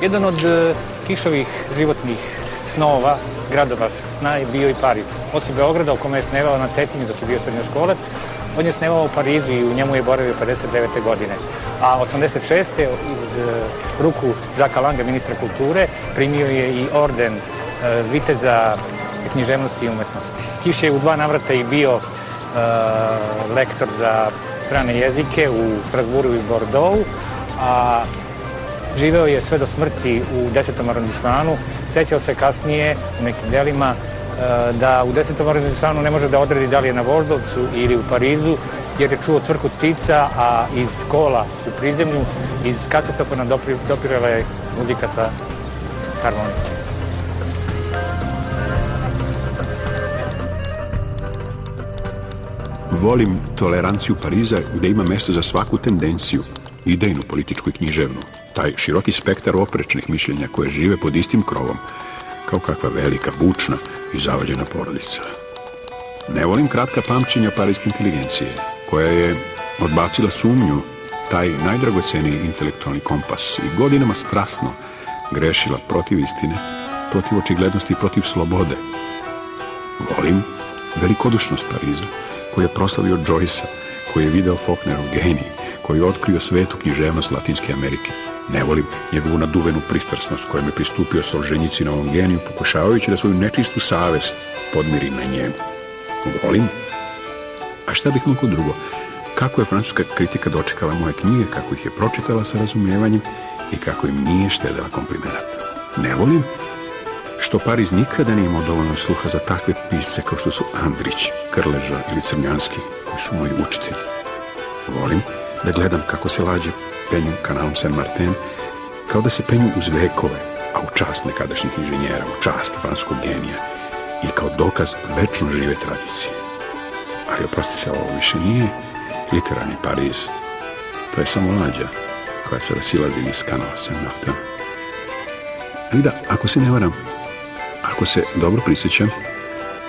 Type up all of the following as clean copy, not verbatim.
Jedan od Kišovih životnih snova, gradova sna je bio i Pariz. Osim Beograda, u kome je snevao na Cetinju dok je bio srednjoškolac, on je snevao u Parizu i u njemu je boravio 59. godine. A 86. iz ruku Žaka Langa, ministra kulture, primio je i orden viteza književnosti i umetnosti. Kiš je u 2 navrata i bio lektor za strane jezike u Strasburu i Bordeauxu, a živeo je sve do smrti u 10. arondismanu. Sećao se kasnije u nekim delima da u 10. arondismanu ne može da odredi da li je na Voždovcu ili u Parizu, jer je čuo cvrkut ptica, a iz kola u prizemlju, iz kasetofona dopirala je muzika sa harmonike. Volim toleranciju Pariza gde ima mesta za svaku tendenciju, idejnu, političku i književnu. Taj široki spektar oprečnih mišljenja koje žive pod istim krovom, kao kakva velika, bučna i zavađena porodica. Ne volim kratka pamćenja parijske inteligencije, koja je odbacila sumnju, taj najdragoceniji intelektualni kompas i godinama strasno grešila protiv istine, protiv očiglednosti i protiv slobode. Volim velikodušnost Pariza, koji je proslavio Joycea, koji je video Faulkneru genij, koji je otkrio svetu književnost Latinske Amerike. Ne volim njegovu naduvenu pristrasnost kojom je pristupio Solženjicinovom geniju, pokušavajući da svoju nečistu savest podmiri na njemu. Volim, a šta bih mogo drugo, kako je francuska kritika dočekala moje knjige, kako ih je pročitala sa razumijevanjem i kako im nije štedela komplimenata. Ne volim što Pariz nikada nije imao dovoljno sluha za takve pisce kao što su Andrić, Krleža ili Crnjanski, koji su moji učitelji. Volim da gledam kako se lađe penju kanalom Saint-Martin, kao da se penju uz vekove, a u čast nekadašnjih inženjera, u čast francuskog genija i kao dokaz večno žive tradicije. Ali oprostite, ovo više nije literarni Pariz. To je samo lađa koja se rasilazi iz kanala Saint-Martin. Ali da, ako se ne varam, ako se dobro prisjećam,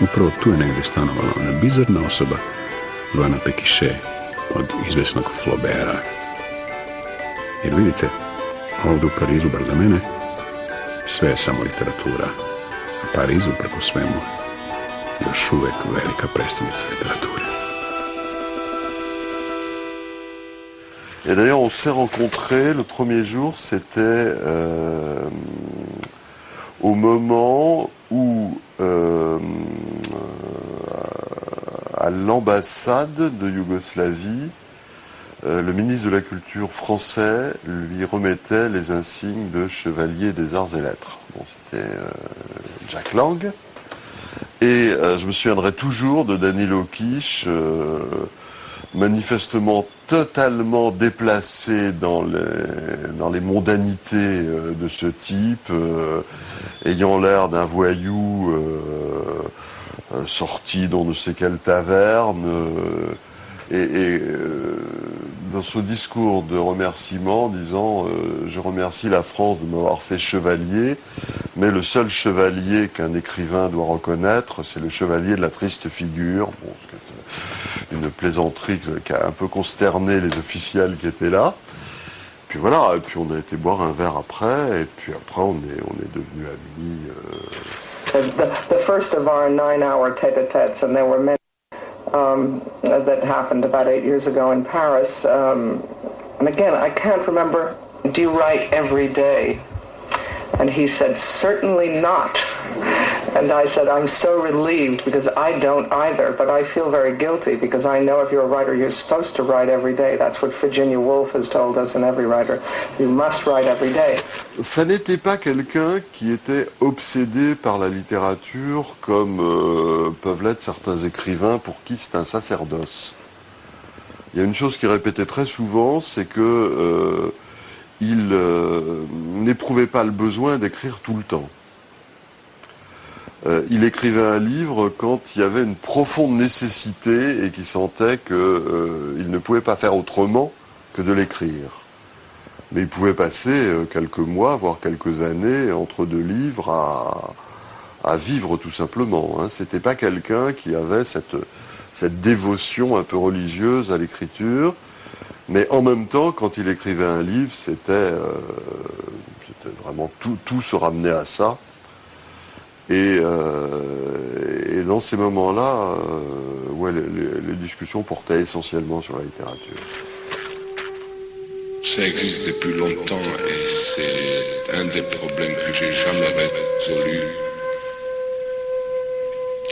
upravo tu je negdje stanovala ona bizarna osoba Luana Pecquichet od izvesnog Flaubera. Jer vidite, ovdje u Parizu, bar za mene, sve je samo literatura. A Pariz, upreko svemu, još uvek velika prestolnica literature. Et d'ailleurs, on s'est rencontrés, le premier jour, c'était au moment où, à l'ambassade de Yougoslavie, le ministre de la Culture français lui remettait les insignes de chevalier des arts et lettres. Bon, c'était Jack Lang. Et je me souviendrai toujours de Danilo Kish, manifestement totalement déplacé dans les mondanités de ce type, ayant l'air d'un voyou sorti d'on ne sait quelle taverne, et dans son discours de remerciement disant je remercie la France de m'avoir fait chevalier, mais le seul chevalier qu'un écrivain doit reconnaître, c'est le chevalier de la triste figure. Bon, une plaisanterie qui a un peu consterné les officiels qui étaient là. Puis voilà, et puis on a été boire un verre après, et puis après on est devenus amis. The first of our 9-hour tete-a-tetes, and there were many that happened about 8 years ago in Paris. And again, I can't remember, do you write every day? And he said, certainly not. And I said, I'm so relieved because I don't either, but I feel very guilty because I know if you're a writer, you're supposed to write every day. That's what Virginia Woolf has told us and every writer. You must write every day. Ça n'était pas quelqu'un qui était obsédé par la littérature comme peuvent l'être certains écrivains pour qui c'est un sacerdoce. Il y a une chose qu'il répétait très souvent, c'est que il n'éprouvait pas le besoin d'écrire tout le temps. Il écrivait un livre quand il y avait une profonde nécessité et qu'il sentait qu'il ne pouvait pas faire autrement que de l'écrire. Mais il pouvait passer quelques mois, voire quelques années entre deux livres à vivre tout simplement. Hein. C'était pas quelqu'un qui avait cette dévotion un peu religieuse à l'écriture. Mais en même temps, quand il écrivait un livre, c'était vraiment tout se ramenait à ça. Et dans ces moments-là, ouais, les discussions portaient essentiellement sur la littérature. Ça existe depuis longtemps et c'est un des problèmes que j'ai jamais résolu.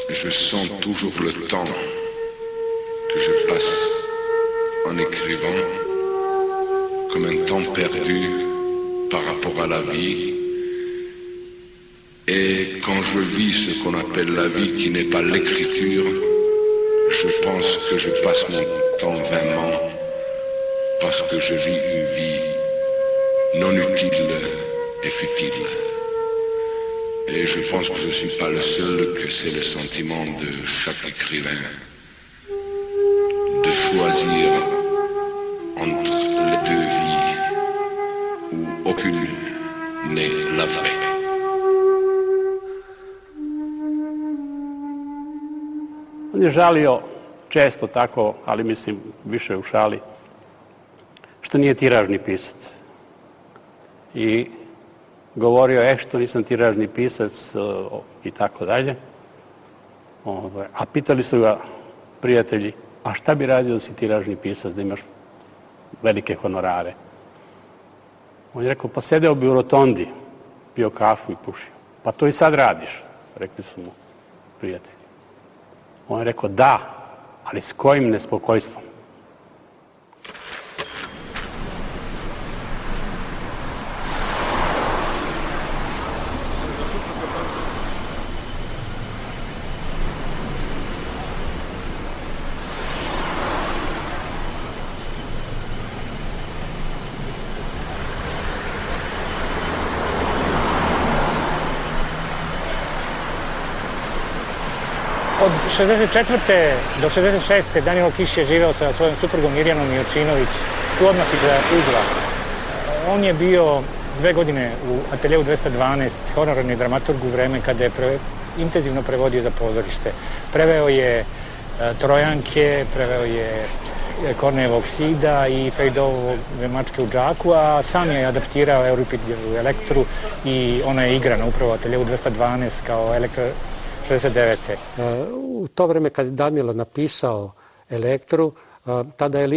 Je sens toujours le temps que je passe en écrivant comme un temps perdu par rapport à la vie. Et quand je vis ce qu'on appelle la vie qui n'est pas l'écriture, je pense que je passe mon temps vainement parce que je vis une vie non utile et futile. Et je pense que je ne suis pas le seul, que c'est le sentiment de chaque écrivain de choisir entre les deux vies où aucune n'est la vraie. On je žalio često tako, ali mislim više u šali, što nije tiražni pisac. I govorio, što nisam tiražni pisac i tako dalje. A pitali su ga prijatelji, a šta bi radio da si tiražni pisac, da imaš velike honorare? On je rekao, pa sedeo bi u rotondi, pio kafu i pušio. Pa to i sad radiš, rekli su mu prijatelji. On je rekao, da, ali s kojim nespokojstvom? Od 1964. do 1966. Danilo Kiš je živeo sa svojom suprugom Mirjanom Jočinović, tu odmah iza ugla. On je bio 2 godine u ateljeu 212, honorarni dramaturg u vreme kada je intenzivno prevodio za pozorište. Preveo je Trojanke, preveo je Kornejevog Sida i Fejdove Mačke u džaku, a sam je adaptirao Euripidevu Elektru i ona je igrana upravo u ateljeu 212 kao Elektra 69. U to vreme kad je Danilo napisao Elektru, tada je